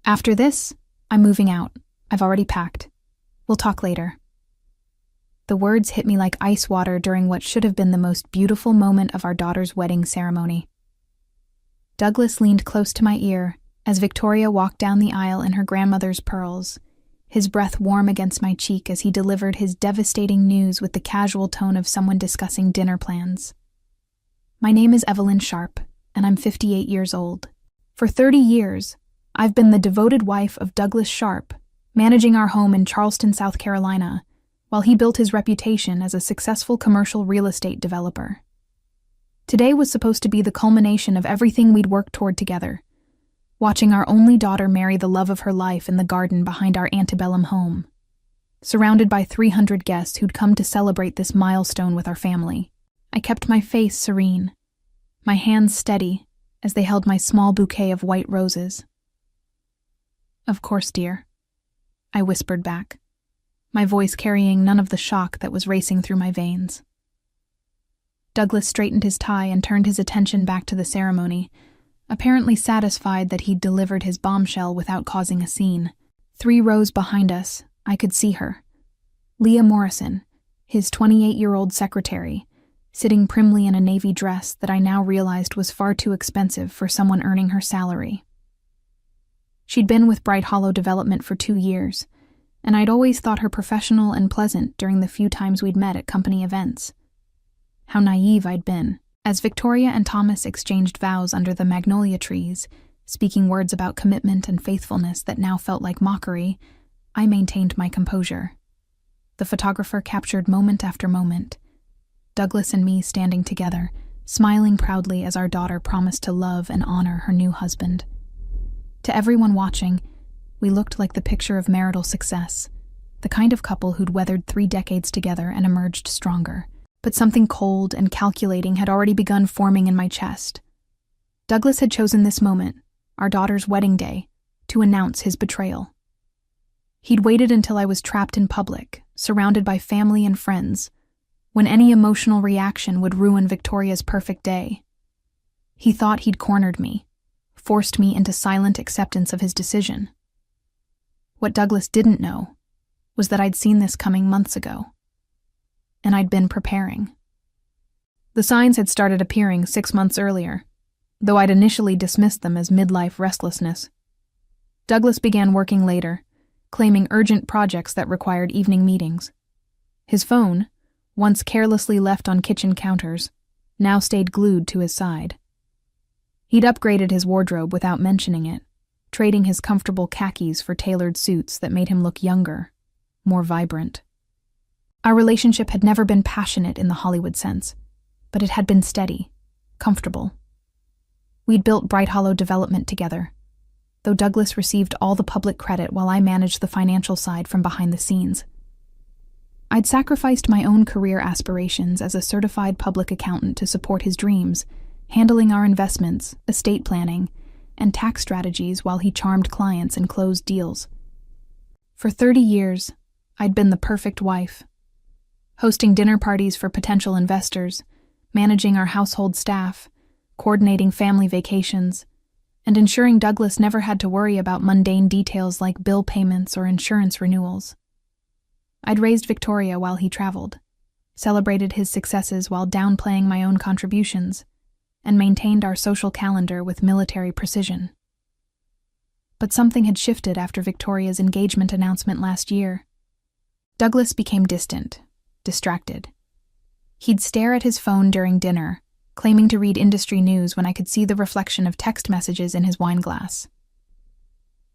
After this, I'm moving out. I've already packed. We'll talk later. The words hit me like ice water during what should have been the most beautiful moment of our daughter's wedding ceremony. Douglas leaned close to my ear as Victoria walked down the aisle in her grandmother's pearls, his breath warm against my cheek as he delivered his devastating news with the casual tone of someone discussing dinner plans. My name is Evelyn Sharp, and I'm 58 years old. For 30 years, I've been the devoted wife of Douglas Sharp, managing our home in Charleston, South Carolina, while he built his reputation as a successful commercial real estate developer. Today was supposed to be the culmination of everything we'd worked toward together, watching our only daughter marry the love of her life in the garden behind our antebellum home. Surrounded by 300 guests who'd come to celebrate this milestone with our family, I kept my face serene, my hands steady as they held my small bouquet of white roses. "Of course, dear," I whispered back, my voice carrying none of the shock that was racing through my veins. Douglas straightened his tie and turned his attention back to the ceremony, apparently satisfied that he'd delivered his bombshell without causing a scene. 3 rows behind us, I could see her. Leah Morrison, his 28-year-old secretary, sitting primly in a navy dress that I now realized was far too expensive for someone earning her salary. She'd been with Bright Hollow Development for 2 years, and I'd always thought her professional and pleasant during the few times we'd met at company events. How naive I'd been. As Victoria and Thomas exchanged vows under the magnolia trees, speaking words about commitment and faithfulness that now felt like mockery, I maintained my composure. The photographer captured moment after moment, Douglas and me standing together, smiling proudly as our daughter promised to love and honor her new husband. To everyone watching, we looked like the picture of marital success, the kind of couple who'd weathered 3 decades together and emerged stronger. But something cold and calculating had already begun forming in my chest. Douglas had chosen this moment, our daughter's wedding day, to announce his betrayal. He'd waited until I was trapped in public, surrounded by family and friends, when any emotional reaction would ruin Victoria's perfect day. He thought he'd cornered me, forced me into silent acceptance of his decision. What Douglas didn't know was that I'd seen this coming months ago, and I'd been preparing. The signs had started appearing 6 months earlier, though I'd initially dismissed them as midlife restlessness. Douglas began working later, claiming urgent projects that required evening meetings. His phone, once carelessly left on kitchen counters, now stayed glued to his side. He'd upgraded his wardrobe without mentioning it, trading his comfortable khakis for tailored suits that made him look younger, more vibrant. Our relationship had never been passionate in the Hollywood sense, but it had been steady, comfortable. We'd built Bright Hollow Development together, though Douglas received all the public credit while I managed the financial side from behind the scenes. I'd sacrificed my own career aspirations as a certified public accountant to support his dreams, handling our investments, estate planning, and tax strategies while he charmed clients and closed deals. For 30 years, I'd been the perfect wife, hosting dinner parties for potential investors, managing our household staff, coordinating family vacations, and ensuring Douglas never had to worry about mundane details like bill payments or insurance renewals. I'd raised Victoria while he traveled, celebrated his successes while downplaying my own contributions, and maintained our social calendar with military precision. But something had shifted after Victoria's engagement announcement last year. Douglas became distant, distracted. He'd stare at his phone during dinner, claiming to read industry news when I could see the reflection of text messages in his wine glass.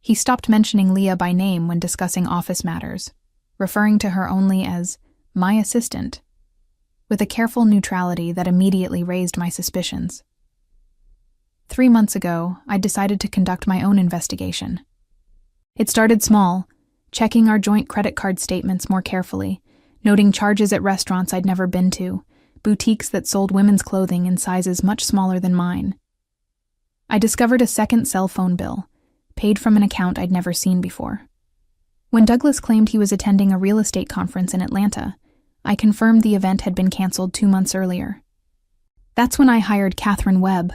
He stopped mentioning Leah by name when discussing office matters, referring to her only as my assistant, with a careful neutrality that immediately raised my suspicions. 3 months ago, I decided to conduct my own investigation. It started small, checking our joint credit card statements more carefully, noting charges at restaurants I'd never been to, boutiques that sold women's clothing in sizes much smaller than mine. I discovered a second cell phone bill, paid from an account I'd never seen before. When Douglas claimed he was attending a real estate conference in Atlanta, I confirmed the event had been canceled 2 months earlier. That's when I hired Catherine Webb,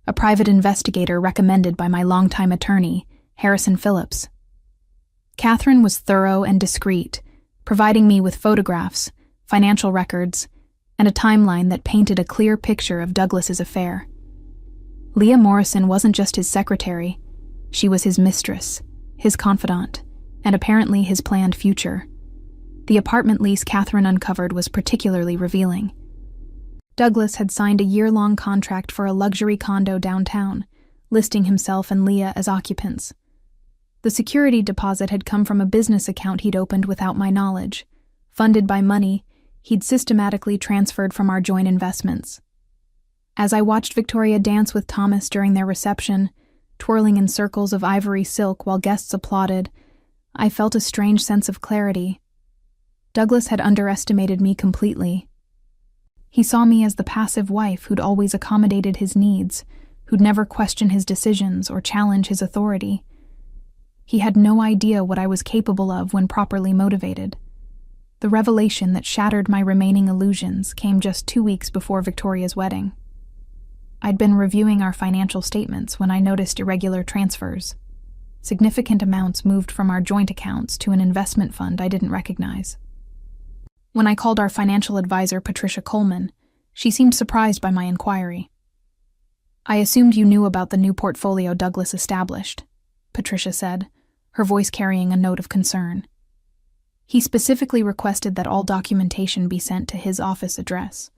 a private investigator recommended by my longtime attorney, Harrison Phillips. Catherine was thorough and discreet, providing me with photographs, financial records, and a timeline that painted a clear picture of Douglas's affair. Leah Morrison wasn't just his secretary, she was his mistress, his confidant, and apparently his planned future. The apartment lease Catherine uncovered was particularly revealing. Douglas had signed a year-long contract for a luxury condo downtown, listing himself and Leah as occupants. The security deposit had come from a business account he'd opened without my knowledge, funded by money he'd systematically transferred from our joint investments. As I watched Victoria dance with Thomas during their reception, twirling in circles of ivory silk while guests applauded, I felt a strange sense of clarity. Douglas had underestimated me completely. He saw me as the passive wife who'd always accommodated his needs, who'd never question his decisions or challenge his authority. He had no idea what I was capable of when properly motivated. The revelation that shattered my remaining illusions came just 2 weeks before Victoria's wedding. I'd been reviewing our financial statements when I noticed irregular transfers. Significant amounts moved from our joint accounts to an investment fund I didn't recognize. When I called our financial advisor, Patricia Coleman, she seemed surprised by my inquiry. "I assumed you knew about the new portfolio Douglas established," Patricia said, her voice carrying a note of concern. "He specifically requested that all documentation be sent to his office address."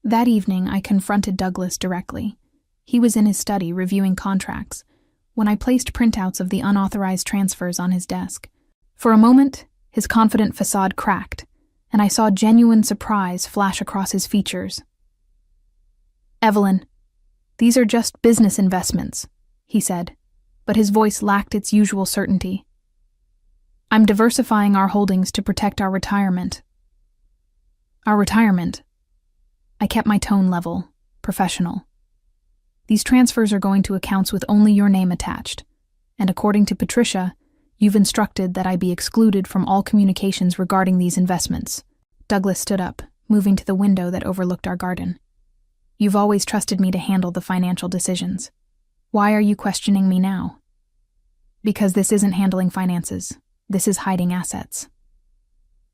That evening, I confronted Douglas directly. He was in his study reviewing contracts when I placed printouts of the unauthorized transfers on his desk. For a moment, his confident facade cracked, and I saw genuine surprise flash across his features. "Evelyn, these are just business investments," he said, but his voice lacked its usual certainty. "I'm diversifying our holdings to protect our retirement." "Our retirement?" I kept my tone level, professional. "These transfers are going to accounts with only your name attached, and according to Patricia, you've instructed that I be excluded from all communications regarding these investments." Douglas stood up, moving to the window that overlooked our garden. "You've always trusted me to handle the financial decisions. Why are you questioning me now?" "Because this isn't handling finances. This is hiding assets."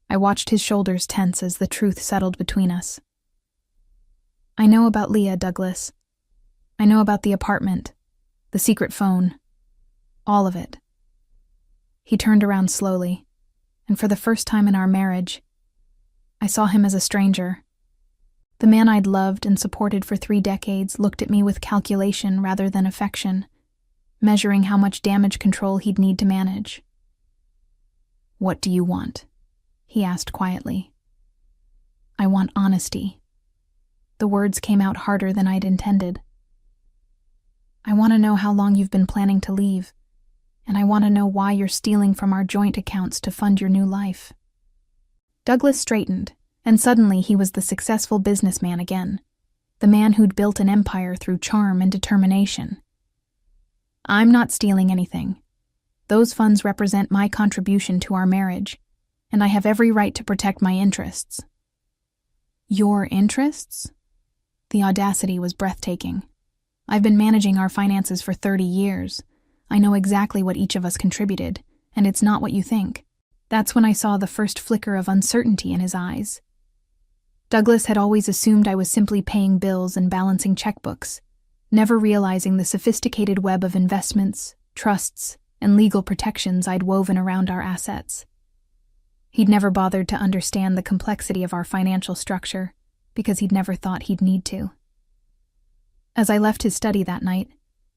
I watched his shoulders tense as the truth settled between us. "I know about Leah, Douglas. I know about the apartment, the secret phone, all of it." He turned around slowly, and for the first time in our marriage, I saw him as a stranger. The man I'd loved and supported for 3 decades looked at me with calculation rather than affection, measuring how much damage control he'd need to manage. "What do you want?" he asked quietly. "I want honesty." The words came out harder than I'd intended. "I want to know how long you've been planning to leave, and I want to know why you're stealing from our joint accounts to fund your new life." Douglas straightened, and suddenly he was the successful businessman again, the man who'd built an empire through charm and determination. "I'm not stealing anything. Those funds represent my contribution to our marriage, and I have every right to protect my interests." "Your interests?" The audacity was breathtaking. "I've been managing our finances for 30 years. I know exactly what each of us contributed, and it's not what you think." That's when I saw the first flicker of uncertainty in his eyes. Douglas had always assumed I was simply paying bills and balancing checkbooks, never realizing the sophisticated web of investments, trusts, and legal protections I'd woven around our assets. He'd never bothered to understand the complexity of our financial structure, because he'd never thought he'd need to. As I left his study that night,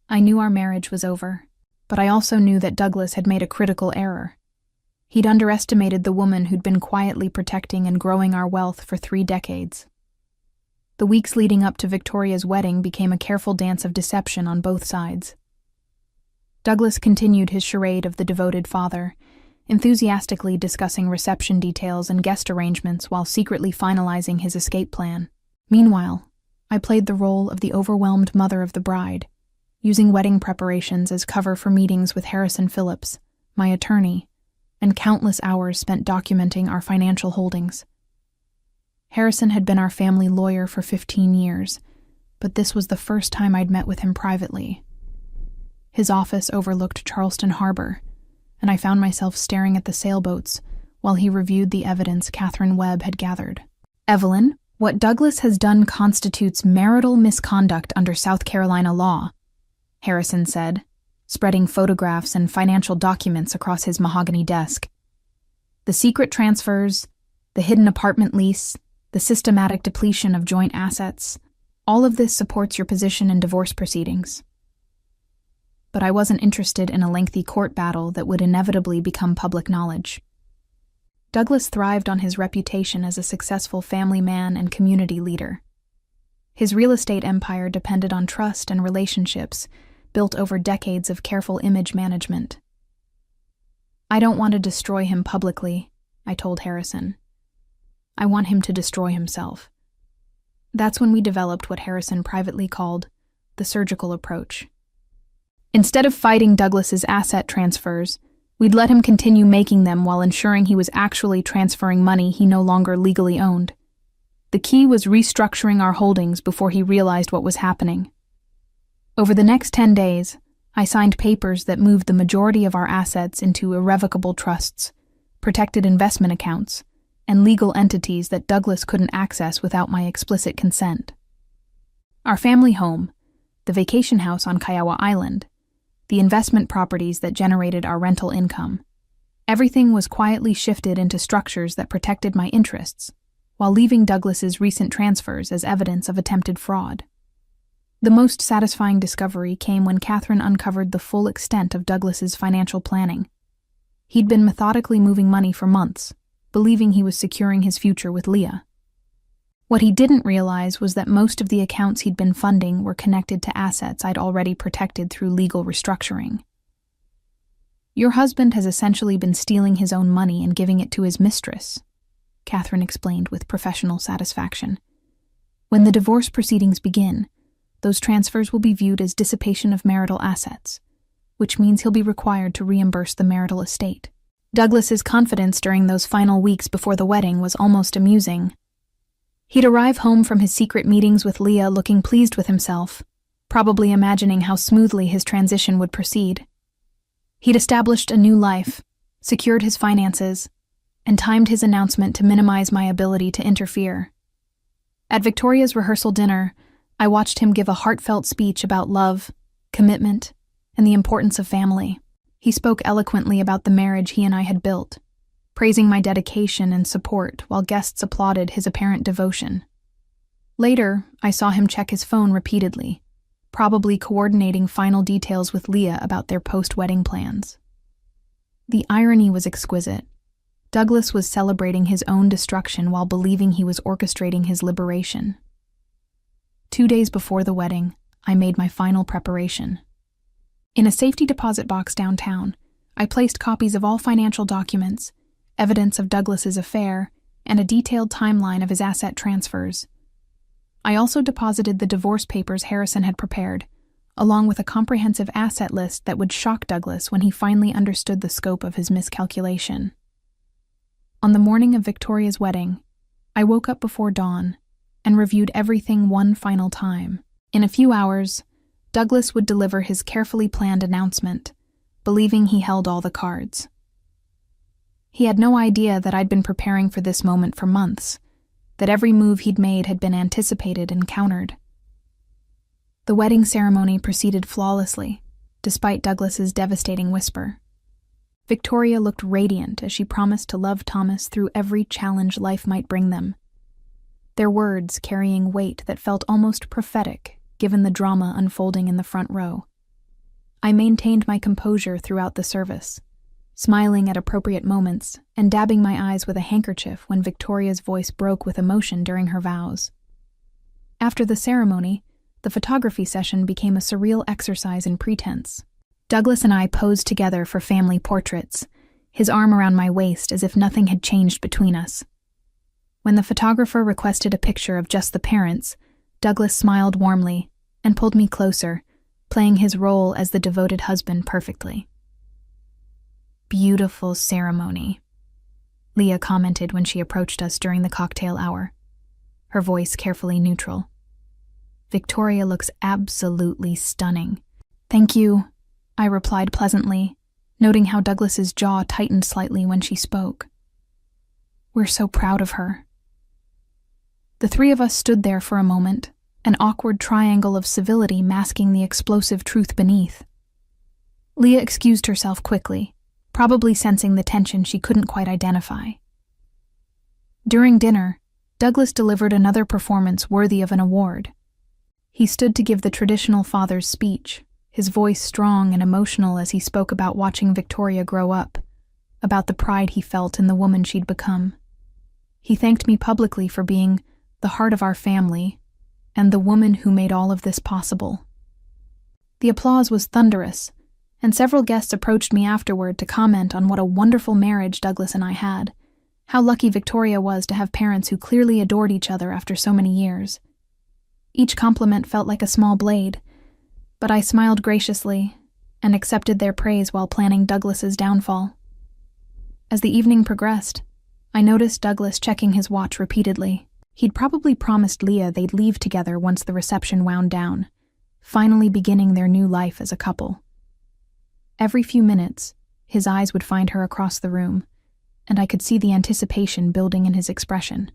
I knew our marriage was over, but I also knew that Douglas had made a critical error. He'd underestimated the woman who'd been quietly protecting and growing our wealth for 3 decades. The weeks leading up to Victoria's wedding became a careful dance of deception on both sides. Douglas continued his charade of the devoted father, enthusiastically discussing reception details and guest arrangements while secretly finalizing his escape plan. Meanwhile, I played the role of the overwhelmed mother of the bride, using wedding preparations as cover for meetings with Harrison Phillips, my attorney, and countless hours spent documenting our financial holdings. Harrison had been our family lawyer for 15 years, but this was the first time I'd met with him privately. His office overlooked Charleston Harbor, and I found myself staring at the sailboats while he reviewed the evidence Catherine Webb had gathered. "Evelyn, what Douglas has done constitutes marital misconduct under South Carolina law," Harrison said, spreading photographs and financial documents across his mahogany desk. "The secret transfers, the hidden apartment lease, the systematic depletion of joint assets, all of this supports your position in divorce proceedings." But I wasn't interested in a lengthy court battle that would inevitably become public knowledge. Douglas thrived on his reputation as a successful family man and community leader. His real estate empire depended on trust and relationships built over decades of careful image management. "I don't want to destroy him publicly," I told Harrison. "I want him to destroy himself." That's when we developed what Harrison privately called the surgical approach. Instead of fighting Douglas's asset transfers, we'd let him continue making them while ensuring he was actually transferring money he no longer legally owned. The key was restructuring our holdings before he realized what was happening. Over the next 10 days, I signed papers that moved the majority of our assets into irrevocable trusts, protected investment accounts, and legal entities that Douglas couldn't access without my explicit consent. Our family home, the vacation house on Kiowa Island, the investment properties that generated our rental income, everything was quietly shifted into structures that protected my interests, while leaving Douglas's recent transfers as evidence of attempted fraud. The most satisfying discovery came when Catherine uncovered the full extent of Douglas's financial planning. He'd been methodically moving money for months, believing he was securing his future with Leah. What he didn't realize was that most of the accounts he'd been funding were connected to assets I'd already protected through legal restructuring. "Your husband has essentially been stealing his own money and giving it to his mistress," Catherine explained with professional satisfaction. "When the divorce proceedings begin, those transfers will be viewed as dissipation of marital assets, which means he'll be required to reimburse the marital estate." Douglas's confidence during those final weeks before the wedding was almost amusing. He'd arrive home from his secret meetings with Leah looking pleased with himself, probably imagining how smoothly his transition would proceed. He'd established a new life, secured his finances, and timed his announcement to minimize my ability to interfere. At Victoria's rehearsal dinner, I watched him give a heartfelt speech about love, commitment, and the importance of family. He spoke eloquently about the marriage he and I had built, praising my dedication and support while guests applauded his apparent devotion. Later, I saw him check his phone repeatedly, probably coordinating final details with Leah about their post-wedding plans. The irony was exquisite. Douglas was celebrating his own destruction while believing he was orchestrating his liberation. 2 days before the wedding, I made my final preparation. In a safety deposit box downtown, I placed copies of all financial documents, evidence of Douglas's affair, and a detailed timeline of his asset transfers. I also deposited the divorce papers Harrison had prepared, along with a comprehensive asset list that would shock Douglas when he finally understood the scope of his miscalculation. On the morning of Victoria's wedding, I woke up before dawn and reviewed everything one final time. In a few hours, Douglas would deliver his carefully planned announcement, believing he held all the cards. He had no idea that I'd been preparing for this moment for months, that every move he'd made had been anticipated and countered. The wedding ceremony proceeded flawlessly, despite Douglas's devastating whisper. Victoria looked radiant as she promised to love Thomas through every challenge life might bring them, their words carrying weight that felt almost prophetic given the drama unfolding in the front row. I maintained my composure throughout the service, smiling at appropriate moments and dabbing my eyes with a handkerchief when Victoria's voice broke with emotion during her vows. After the ceremony, the photography session became a surreal exercise in pretense. Douglas and I posed together for family portraits, his arm around my waist as if nothing had changed between us. When the photographer requested a picture of just the parents, Douglas smiled warmly and pulled me closer, playing his role as the devoted husband perfectly. "Beautiful ceremony," Leah commented when she approached us during the cocktail hour, her voice carefully neutral. "Victoria looks absolutely stunning." "Thank you," I replied pleasantly, noting how Douglas's jaw tightened slightly when she spoke. We're so proud of her. The three of us stood there for a moment, an awkward triangle of civility masking the explosive truth beneath. Leah excused herself quickly, probably sensing the tension she couldn't quite identify. During dinner, Douglas delivered another performance worthy of an award. He stood to give the traditional father's speech, his voice strong and emotional as he spoke about watching Victoria grow up, about the pride he felt in the woman she'd become. He thanked me publicly for being the heart of our family and the woman who made all of this possible. The applause was thunderous, and several guests approached me afterward to comment on what a wonderful marriage Douglas and I had, how lucky Victoria was to have parents who clearly adored each other after so many years. Each compliment felt like a small blade, but I smiled graciously and accepted their praise while planning Douglas's downfall. As the evening progressed, I noticed Douglas checking his watch repeatedly. He'd probably promised Leah they'd leave together once the reception wound down, finally beginning their new life as a couple. Every few minutes, his eyes would find her across the room, and I could see the anticipation building in his expression.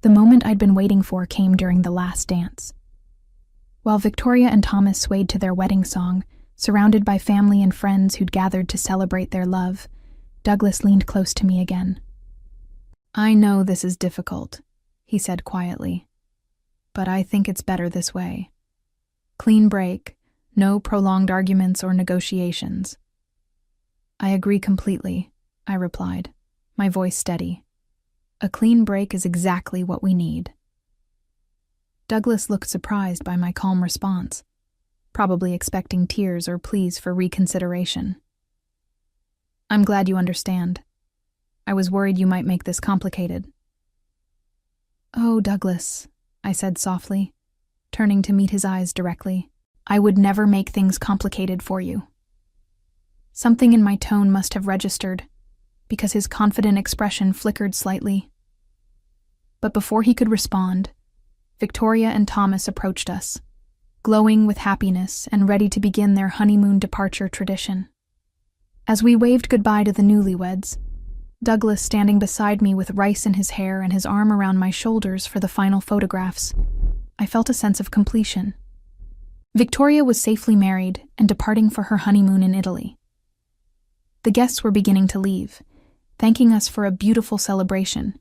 The moment I'd been waiting for came during the last dance. While Victoria and Thomas swayed to their wedding song, surrounded by family and friends who'd gathered to celebrate their love, Douglas leaned close to me again. I know this is difficult, he said quietly, but I think it's better this way. Clean break, no prolonged arguments or negotiations. I agree completely, I replied, my voice steady. A clean break is exactly what we need. Douglas looked surprised by my calm response, probably expecting tears or pleas for reconsideration. I'm glad you understand. I was worried you might make this complicated. Oh, Douglas, I said softly, turning to meet his eyes directly. I would never make things complicated for you. Something in my tone must have registered, because his confident expression flickered slightly. But before he could respond, Victoria and Thomas approached us, glowing with happiness and ready to begin their honeymoon departure tradition. As we waved goodbye to the newlyweds, Douglas standing beside me with rice in his hair and his arm around my shoulders for the final photographs, I felt a sense of completion. Victoria was safely married and departing for her honeymoon in Italy. The guests were beginning to leave, thanking us for a beautiful celebration,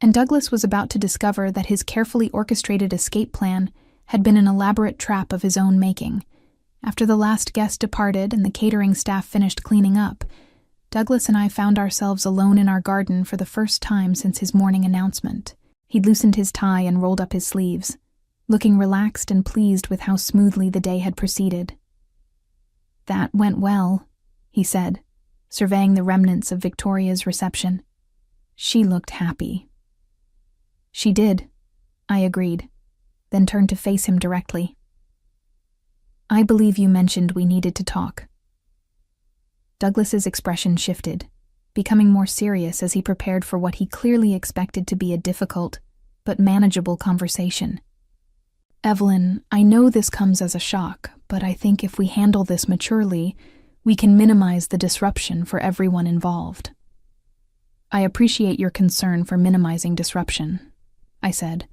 and Douglas was about to discover that his carefully orchestrated escape plan had been an elaborate trap of his own making. After the last guest departed and the catering staff finished cleaning up, Douglas and I found ourselves alone in our garden for the first time since his morning announcement. He'd loosened his tie and rolled up his sleeves, looking relaxed and pleased with how smoothly the day had proceeded. That went well, he said, surveying the remnants of Victoria's reception. She looked happy. She did, I agreed, then turned to face him directly. I believe you mentioned we needed to talk. Douglas's expression shifted, becoming more serious as he prepared for what he clearly expected to be a difficult but manageable conversation. Evelyn, I know this comes as a shock, but I think if we handle this maturely, we can minimize the disruption for everyone involved. I appreciate your concern for minimizing disruption, I said,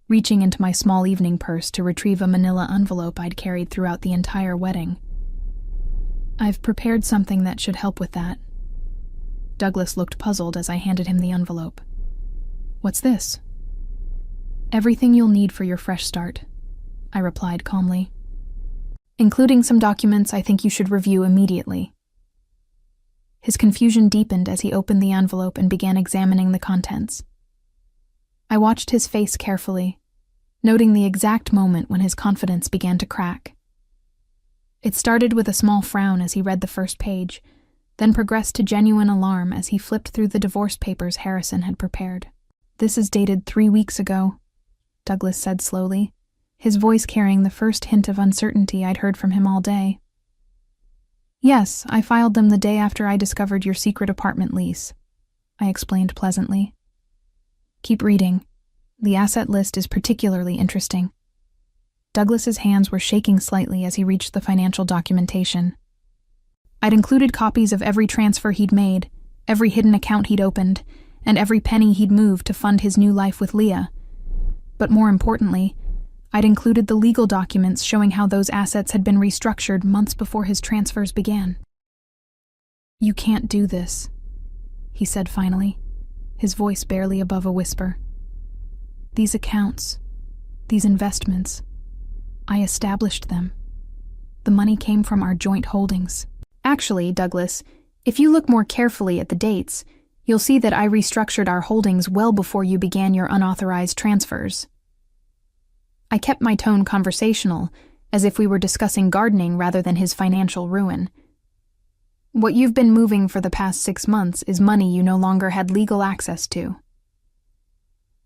reaching into my small evening purse to retrieve a manila envelope I'd carried throughout the entire wedding. I've prepared something that should help with that. Douglas looked puzzled as I handed him the envelope. What's this? Everything you'll need for your fresh start, I replied calmly, including some documents I think you should review immediately. His confusion deepened as he opened the envelope and began examining the contents. I watched his face carefully, noting the exact moment when his confidence began to crack. It started with a small frown as he read the first page, then progressed to genuine alarm as he flipped through the divorce papers Harrison had prepared. This is dated 3 weeks ago, Douglas said slowly, his voice carrying the first hint of uncertainty I'd heard from him all day. Yes, I filed them the day after I discovered your secret apartment lease, I explained pleasantly. Keep reading. The asset list is particularly interesting. Douglas's hands were shaking slightly as he reached the financial documentation. I'd included copies of every transfer he'd made, every hidden account he'd opened, and every penny he'd moved to fund his new life with Leah. But more importantly, I'd included the legal documents showing how those assets had been restructured months before his transfers began. "You can't do this," he said finally, his voice barely above a whisper. "These accounts, these investments, I established them. The money came from our joint holdings." "Actually, Douglas, if you look more carefully at the dates, you'll see that I restructured our holdings well before you began your unauthorized transfers." I kept my tone conversational, as if we were discussing gardening rather than his financial ruin. "What you've been moving for the past 6 months is money you no longer had legal access to."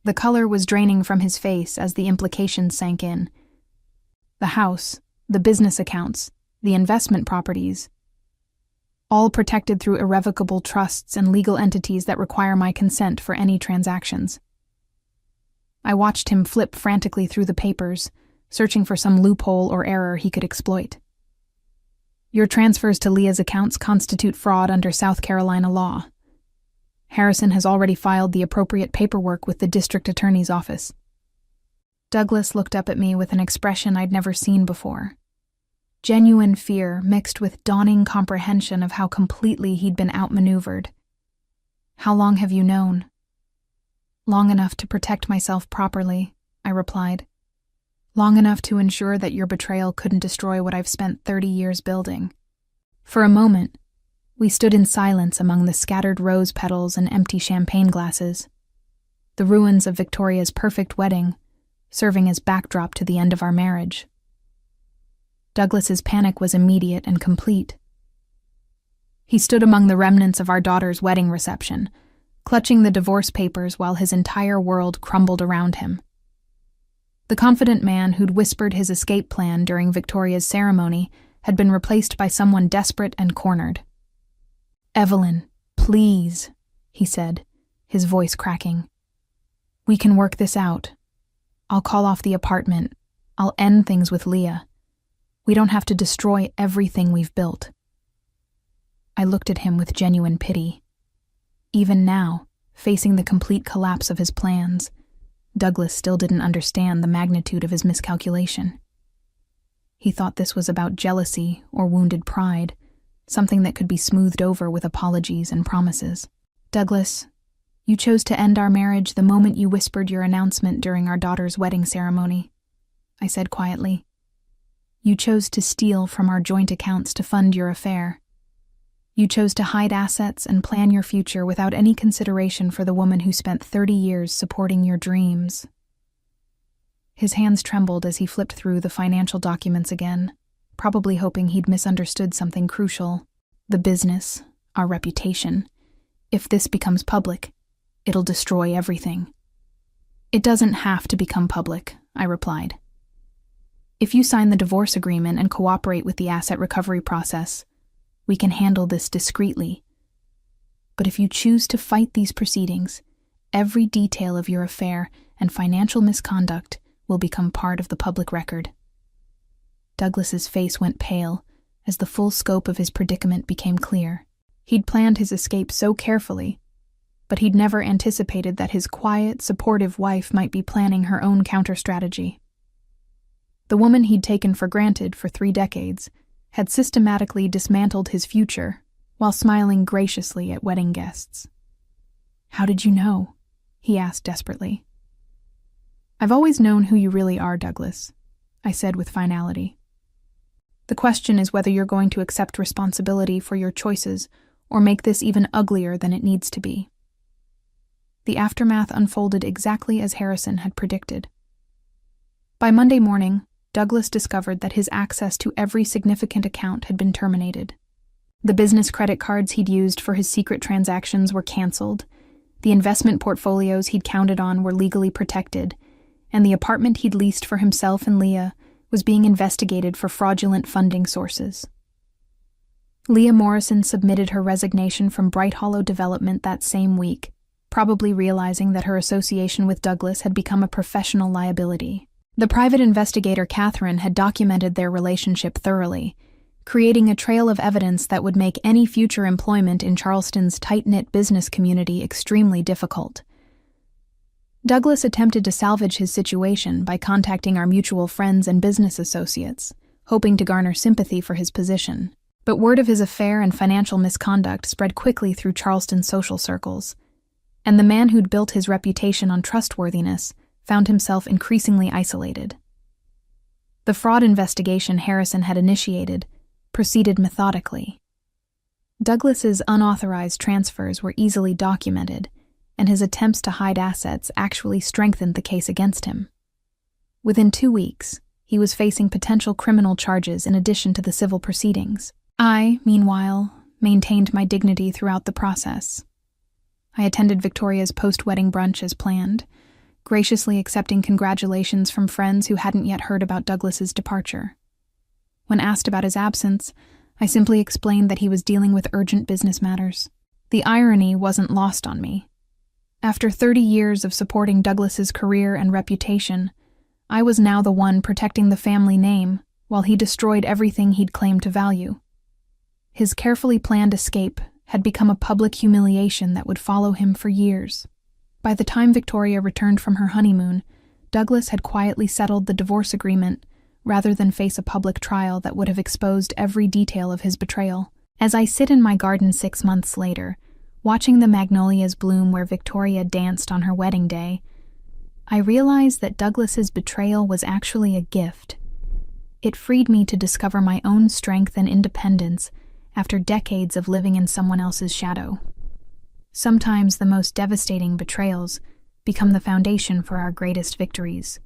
The color was draining from his face as the implications sank in. The house, the business accounts, the investment properties, all protected through irrevocable trusts and legal entities that require my consent for any transactions. I watched him flip frantically through the papers, searching for some loophole or error he could exploit. "Your transfers to Leah's accounts constitute fraud under South Carolina law. Harrison has already filed the appropriate paperwork with the district attorney's office." Douglas looked up at me with an expression I'd never seen before. Genuine fear mixed with dawning comprehension of how completely he'd been outmaneuvered. "How long have you known?" "Long enough to protect myself properly," I replied. "Long enough to ensure that your betrayal couldn't destroy what I've spent 30 years building." For a moment, we stood in silence among the scattered rose petals and empty champagne glasses, the ruins of Victoria's perfect wedding, serving as backdrop to the end of our marriage. Douglas's panic was immediate and complete. He stood among the remnants of our daughter's wedding reception, clutching the divorce papers while his entire world crumbled around him. The confident man who'd whispered his escape plan during Victoria's ceremony had been replaced by someone desperate and cornered. "Evelyn, please," he said, his voice cracking. "We can work this out. I'll call off the apartment. I'll end things with Leah. We don't have to destroy everything we've built." I looked at him with genuine pity. Even now, facing the complete collapse of his plans, Douglas still didn't understand the magnitude of his miscalculation. He thought this was about jealousy or wounded pride, something that could be smoothed over with apologies and promises. "Douglas, you chose to end our marriage the moment you whispered your announcement during our daughter's wedding ceremony," I said quietly. "You chose to steal from our joint accounts to fund your affair. You chose to hide assets and plan your future without any consideration for the woman who spent 30 years supporting your dreams." His hands trembled as he flipped through the financial documents again, probably hoping he'd misunderstood something crucial. "The business, our reputation. If this becomes public, it'll destroy everything." "It doesn't have to become public," I replied. "If you sign the divorce agreement and cooperate with the asset recovery process, we can handle this discreetly. But if you choose to fight these proceedings, every detail of your affair and financial misconduct will become part of the public record." Douglas's face went pale as the full scope of his predicament became clear. He'd planned his escape so carefully, but he'd never anticipated that his quiet, supportive wife might be planning her own counter-strategy. The woman he'd taken for granted for 3 decades had systematically dismantled his future while smiling graciously at wedding guests. "How did you know?" he asked desperately. "I've always known who you really are, Douglas," I said with finality. "The question is whether you're going to accept responsibility for your choices or make this even uglier than it needs to be." The aftermath unfolded exactly as Harrison had predicted. By Monday morning, Douglas discovered that his access to every significant account had been terminated. The business credit cards he'd used for his secret transactions were canceled, the investment portfolios he'd counted on were legally protected, and the apartment he'd leased for himself and Leah was being investigated for fraudulent funding sources. Leah Morrison submitted her resignation from Bright Hollow Development that same week, probably realizing that her association with Douglas had become a professional liability. The private investigator Catherine had documented their relationship thoroughly, creating a trail of evidence that would make any future employment in Charleston's tight-knit business community extremely difficult. Douglas attempted to salvage his situation by contacting our mutual friends and business associates, hoping to garner sympathy for his position. But word of his affair and financial misconduct spread quickly through Charleston's social circles, and the man who'd built his reputation on trustworthiness found himself increasingly isolated. The fraud investigation Harrison had initiated proceeded methodically. Douglas's unauthorized transfers were easily documented, and his attempts to hide assets actually strengthened the case against him. Within 2 weeks, he was facing potential criminal charges in addition to the civil proceedings. I, meanwhile, maintained my dignity throughout the process. I attended Victoria's post-wedding brunch as planned, graciously accepting congratulations from friends who hadn't yet heard about Douglas's departure. When asked about his absence, I simply explained that he was dealing with urgent business matters. The irony wasn't lost on me. After 30 years of supporting Douglas's career and reputation, I was now the one protecting the family name while he destroyed everything he'd claimed to value. His carefully planned escape had become a public humiliation that would follow him for years. By the time Victoria returned from her honeymoon, Douglas had quietly settled the divorce agreement rather than face a public trial that would have exposed every detail of his betrayal. As I sit in my garden 6 months later, watching the magnolias bloom where Victoria danced on her wedding day, I realized that Douglas's betrayal was actually a gift. It freed me to discover my own strength and independence after decades of living in someone else's shadow. Sometimes the most devastating betrayals become the foundation for our greatest victories.